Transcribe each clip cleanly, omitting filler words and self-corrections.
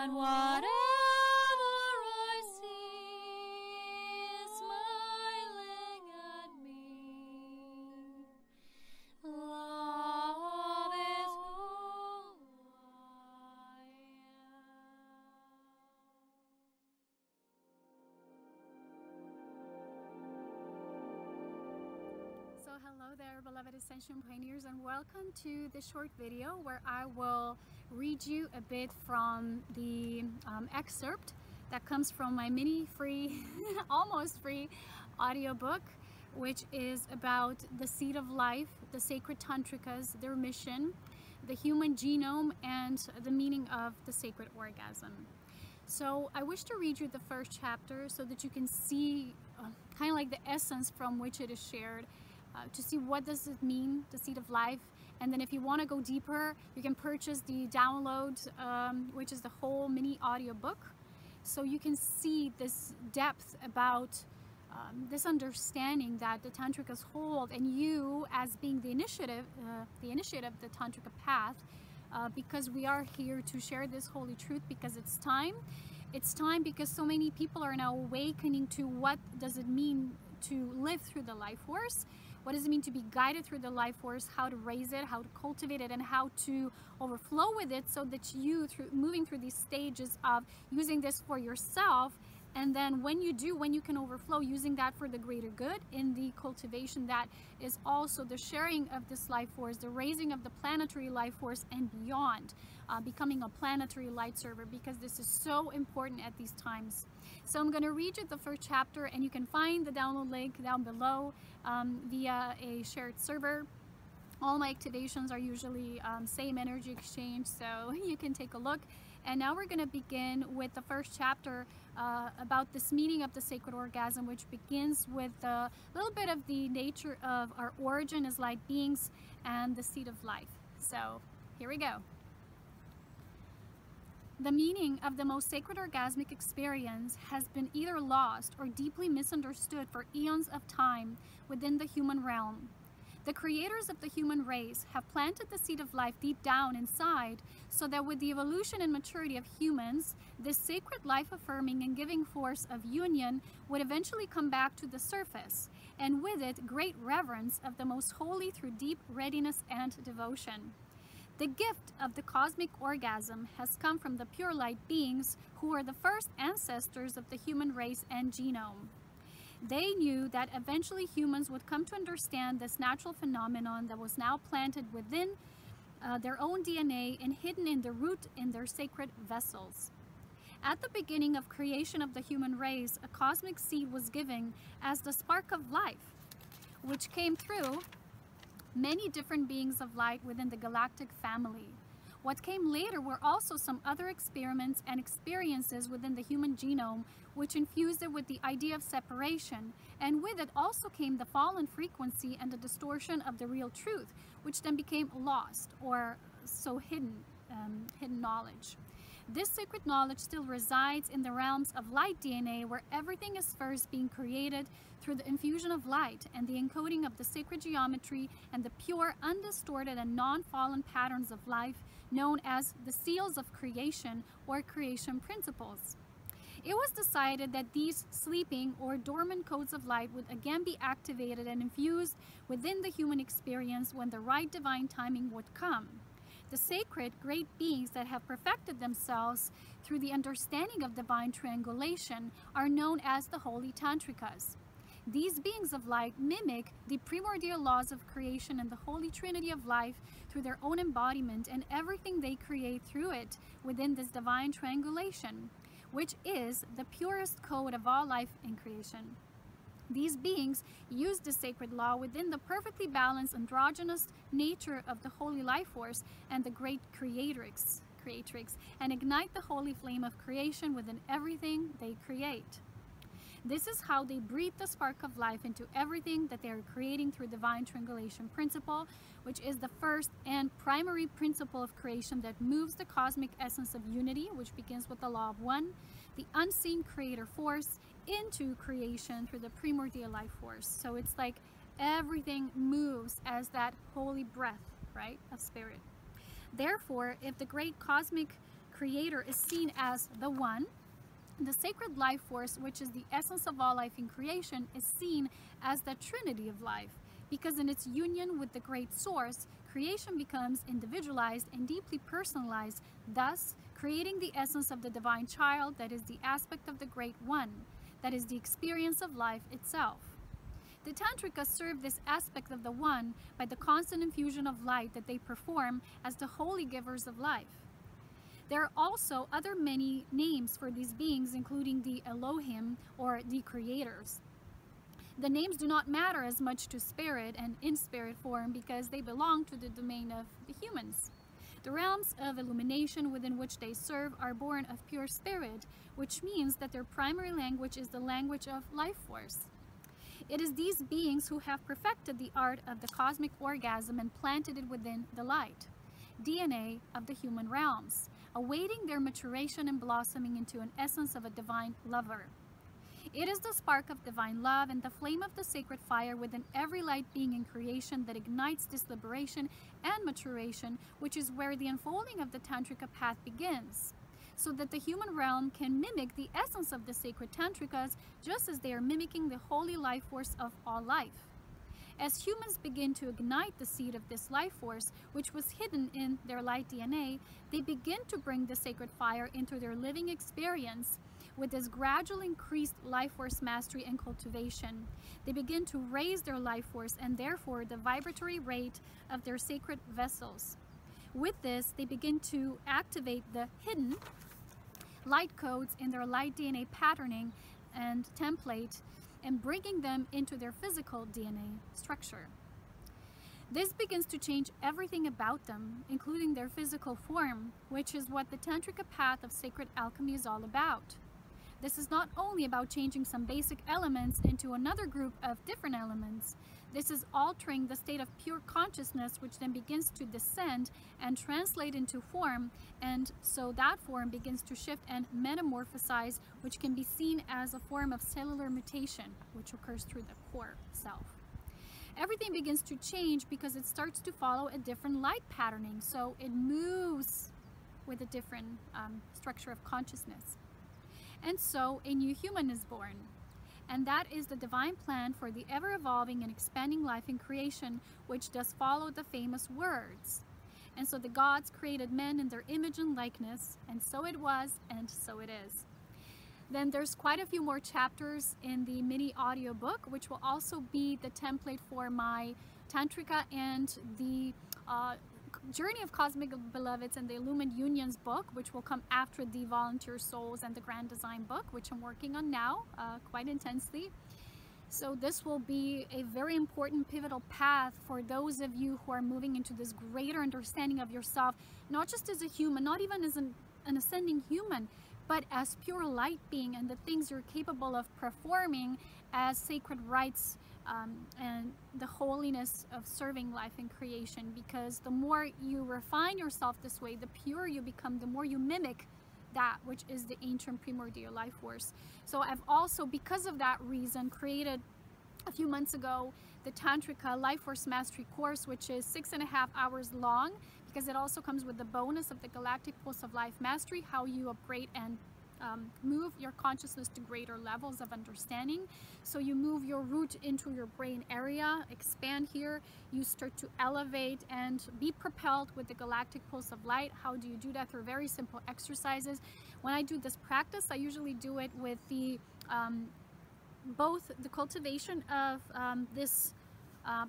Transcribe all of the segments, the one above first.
and whatever I see is smiling at me. Love is who I am. So hello there, beloved Ascension Pioneers, and welcome to this short video where I will read you a bit from the excerpt that comes from my mini free, almost free audiobook, which is about the seed of life, the sacred Tantrikas, their mission, the human genome, and the meaning of the sacred orgasm. So I wish to read you the first chapter so that you can see kind of like the essence from which it is shared, to see what does it mean, the seed of life. And then if you want to go deeper, you can purchase the download, which is the whole mini audiobook, so you can see this depth about this understanding that the Tantrikas hold, and you as being the initiative, the Tantrika path, because we are here to share this holy truth, because it's time. It's time because so many people are now awakening to what does it mean to live through the life force. What does it mean to be guided through the life force, how to raise it, how to cultivate it, and how to overflow with it, so that you, through moving through these stages of using this for yourself, and then when you do, when you can overflow, using that for the greater good in the cultivation that is also the sharing of this life force, the raising of the planetary life force and beyond, becoming a planetary light server, because this is so important at these times. So I'm going to read you the first chapter, and you can find the download link down below via a shared server. All my activations are usually same energy exchange, so you can take a look. And now we're going to begin with the first chapter about this meaning of the sacred orgasm, which begins with a little bit of the nature of our origin as light beings and the seed of life. So here we go. The meaning of the most sacred orgasmic experience has been either lost or deeply misunderstood for eons of time within the human realm. The creators of the human race have planted the seed of life deep down inside, so that with the evolution and maturity of humans, this sacred life-affirming and giving force of union would eventually come back to the surface, and with it great reverence of the most holy through deep readiness and devotion. The gift of the cosmic orgasm has come from the pure light beings who were the first ancestors of the human race and genome. They knew that eventually humans would come to understand this natural phenomenon that was now planted within their own DNA and hidden in the root in their sacred vessels. At the beginning of creation of the human race, a cosmic seed was given as the spark of life, which came through many different beings of light within the galactic family. What came later were also some other experiments and experiences within the human genome, which infused it with the idea of separation, and with it also came the fallen frequency and the distortion of the real truth, which then became lost, or so hidden knowledge. This sacred knowledge still resides in the realms of light DNA, where everything is first being created through the infusion of light and the encoding of the sacred geometry and the pure, undistorted, and non-fallen patterns of life, known as the seals of creation or creation principles. It was decided that these sleeping or dormant codes of light would again be activated and infused within the human experience when the right divine timing would come. The sacred great beings that have perfected themselves through the understanding of divine triangulation are known as the holy Tantrikas. These beings of light mimic the primordial laws of creation and the holy trinity of life through their own embodiment and everything they create through it within this divine triangulation, which is the purest code of all life in creation. These beings use the sacred law within the perfectly balanced androgynous nature of the holy life force and the great creatrix, and ignite the holy flame of creation within everything they create. This is how they breathe the spark of life into everything that they are creating through divine triangulation principle, which is the first and primary principle of creation that moves the cosmic essence of unity, which begins with the law of one, the unseen creator force, into creation through the primordial life force. So it's like everything moves as that holy breath, right, of spirit. Therefore, if the great cosmic creator is seen as the one. The sacred life force, which is the essence of all life in creation, is seen as the trinity of life, because in its union with the great source, creation becomes individualized and deeply personalized, thus creating the essence of the divine child that is the aspect of the great one, that is the experience of life itself. The Tantrikas serve this aspect of the one by the constant infusion of light that they perform as the holy givers of life. There are also other many names for these beings, including the Elohim, or the creators. The names do not matter as much to spirit and in spirit form because they belong to the domain of the humans. The realms of illumination within which they serve are born of pure spirit, which means that their primary language is the language of life force. It is these beings who have perfected the art of the cosmic orgasm and planted it within the light, DNA of the human realms, awaiting their maturation and blossoming into an essence of a divine lover. It is the spark of divine love and the flame of the sacred fire within every light being in creation that ignites this liberation and maturation, which is where the unfolding of the Tantrika path begins, so that the human realm can mimic the essence of the sacred Tantrikas just as they are mimicking the holy life force of all life. As humans begin to ignite the seed of this life force, which was hidden in their light DNA, they begin to bring the sacred fire into their living experience. With this gradual increased life force mastery and cultivation, they begin to raise their life force and therefore the vibratory rate of their sacred vessels. With this, they begin to activate the hidden light codes in their light DNA patterning and template and bringing them into their physical DNA structure. This begins to change everything about them, including their physical form, which is what the Tantrika path of sacred alchemy is all about. This is not only about changing some basic elements into another group of different elements. This is altering the state of pure consciousness, which then begins to descend and translate into form, and so that form begins to shift and metamorphosize, which can be seen as a form of cellular mutation, which occurs through the core self. Everything begins to change because it starts to follow a different light patterning, so it moves with a different structure of consciousness. And so a new human is born. And that is the divine plan for the ever-evolving and expanding life in creation, which does follow the famous words. And so the gods created men in their image and likeness, and so it was, and so it is. Then there's quite a few more chapters in the mini audio book, which will also be the template for my Tantrika and the Journey of Cosmic Beloveds and the Illumined Unions book, which will come after the Volunteer Souls and the Grand Design book, which I'm working on now quite intensely. So this will be a very important pivotal path for those of you who are moving into this greater understanding of yourself, not just as a human, not even as an ascending human, but as pure light being and the things you're capable of performing as sacred rites and the holiness of serving life in creation. Because the more you refine yourself this way, the purer you become, the more you mimic that which is the ancient primordial life force. So I've also, because of that reason, created a few months ago the Tantrika Life Force Mastery course, which is 6.5 hours long, because it also comes with the bonus of the Galactic Pulse of Life Mastery, how you upgrade and move your consciousness to greater levels of understanding. So you move your root into your brain area, expand here, you start to elevate and be propelled with the Galactic Pulse of Light. How do you do that? Through very simple exercises. When I do this practice, I usually do it with the both the cultivation of this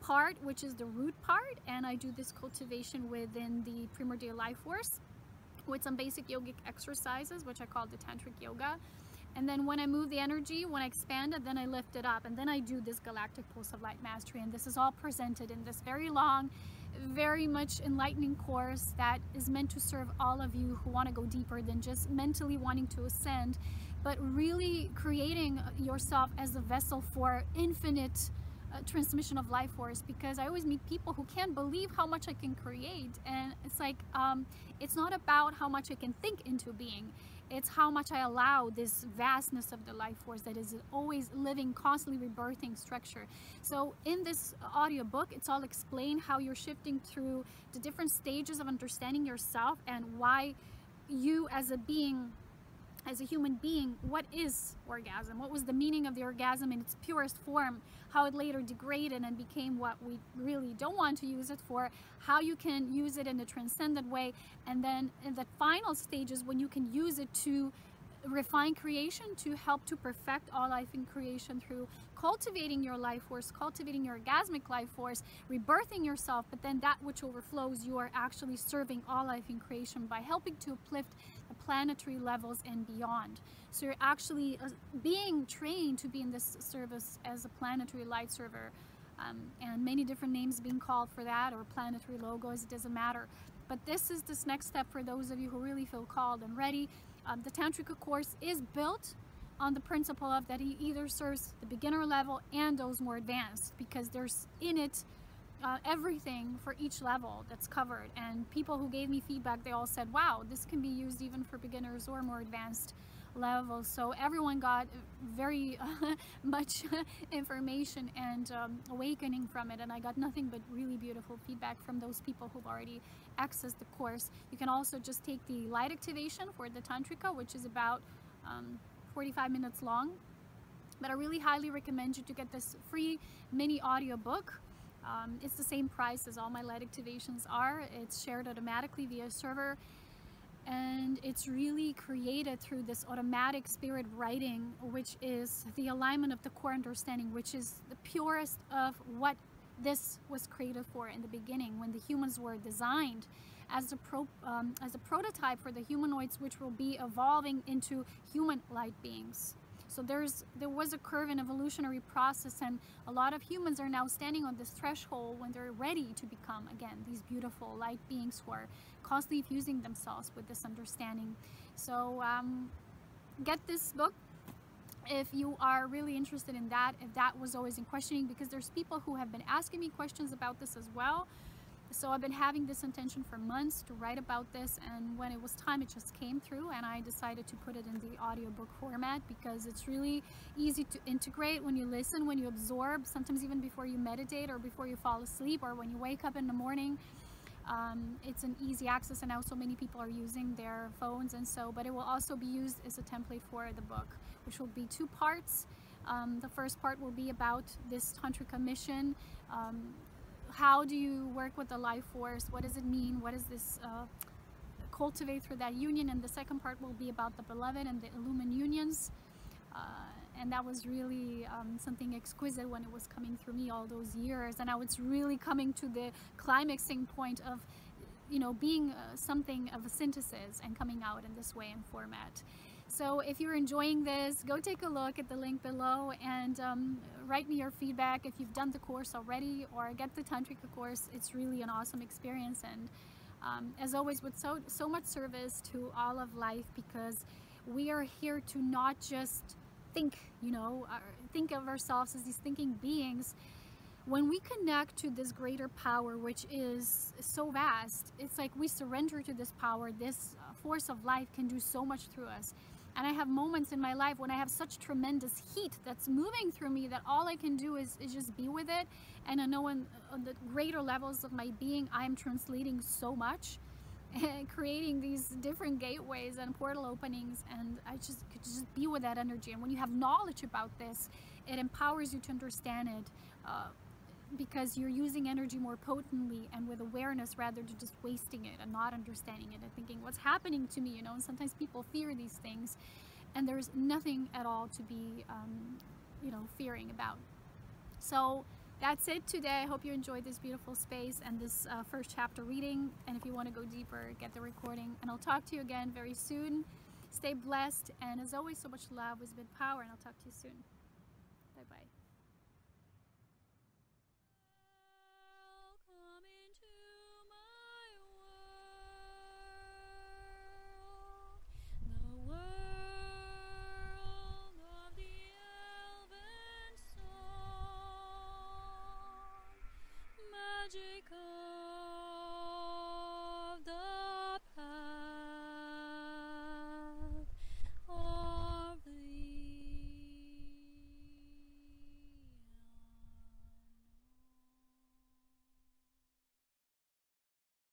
part, which is the root part, and I do this cultivation within the primordial life force with some basic yogic exercises, which I call the tantric yoga. And then when I move the energy, when I expand it, then I lift it up, and then I do this Galactic Pulse of Light Mastery. And this is all presented in this very long, very much enlightening course that is meant to serve all of you who want to go deeper than just mentally wanting to ascend, but really creating yourself as a vessel for infinite transmission of life force. Because I always meet people who can't believe how much I can create, and it's like it's not about how much I can think into being, it's how much I allow this vastness of the life force that is always living, constantly rebirthing structure. So in this audio book, it's all explained how you're shifting through the different stages of understanding yourself and why you as a being, as a human being, what is orgasm? What was the meaning of the orgasm in its purest form? How it later degraded and became what we really don't want to use it for? How you can use it in a transcendent way? And then in the final stages, when you can use it to refine creation, to help to perfect all life in creation through cultivating your life force, cultivating your orgasmic life force, rebirthing yourself, but then that which overflows, you are actually serving all life in creation by helping to uplift the planetary levels and beyond. So you're actually being trained to be in this service as a planetary light server, and many different names being called for that, or planetary logos, it doesn't matter. But this is this next step for those of you who really feel called and ready. The Tantrika course is built on the principle of that he either serves the beginner level and those more advanced, because there's in it everything for each level that's covered. And people who gave me feedback, they all said, wow, this can be used even for beginners or more advanced levels. So everyone got very much information and awakening from it, and I got nothing but really beautiful feedback from those people who've already accessed the course. You can also just take the light activation for the Tantrika, which is about 45 minutes long, but I really highly recommend you to get this free mini audio book. It's the same price as all my light activations are. It's shared automatically via server, and it's really created through this automatic spirit writing, which is the alignment of the core understanding, which is the purest of what this was created for in the beginning, when the humans were designed as a prototype for the humanoids, which will be evolving into human light beings. So there was a curve in evolutionary process, and a lot of humans are now standing on this threshold when they're ready to become, again, these beautiful light beings who are constantly fusing themselves with this understanding. So get this book if you are really interested in that, if that was always in questioning, because there's people who have been asking me questions about this as well. So I've been having this intention for months to write about this, and when it was time, it just came through, and I decided to put it in the audiobook format because it's really easy to integrate when you listen, when you absorb, sometimes even before you meditate or before you fall asleep or when you wake up in the morning. It's an easy access, and now so many people are using their phones, and so, but it will also be used as a template for the book, which will be 2 parts. The first part will be about this Tantrika mission. How do you work with the life force? What does it mean? What does this cultivate through that union? And the second part will be about the beloved and the illumined unions. And that was really something exquisite when it was coming through me all those years. And now it's really coming to the climaxing point of, you know, being something of a synthesis and coming out in this way and format. So if you're enjoying this, go take a look at the link below and write me your feedback if you've done the course already, or get the Tantrika course. It's really an awesome experience, and as always, with so much service to all of life, because we are here to not just think, you know, think of ourselves as these thinking beings. When we connect to this greater power, which is so vast, it's like we surrender to this power. This force of life can do so much through us. And I have moments in my life when I have such tremendous heat that's moving through me that all I can do is just be with it. And I know on the greater levels of my being, I am translating so much and creating these different gateways and portal openings, and I just could just be with that energy. And when you have knowledge about this, it empowers you to understand it, because you're using energy more potently and with awareness, rather than just wasting it and not understanding it and thinking, what's happening to me, you know? And sometimes people fear these things, and there's nothing at all to be you know, fearing about. So that's it today. I hope you enjoyed this beautiful space and this first chapter reading, and if you want to go deeper, get the recording, and I'll talk to you again very soon. Stay blessed, and as always, so much love, wisdom, and power, and I'll talk to you soon. Bye bye.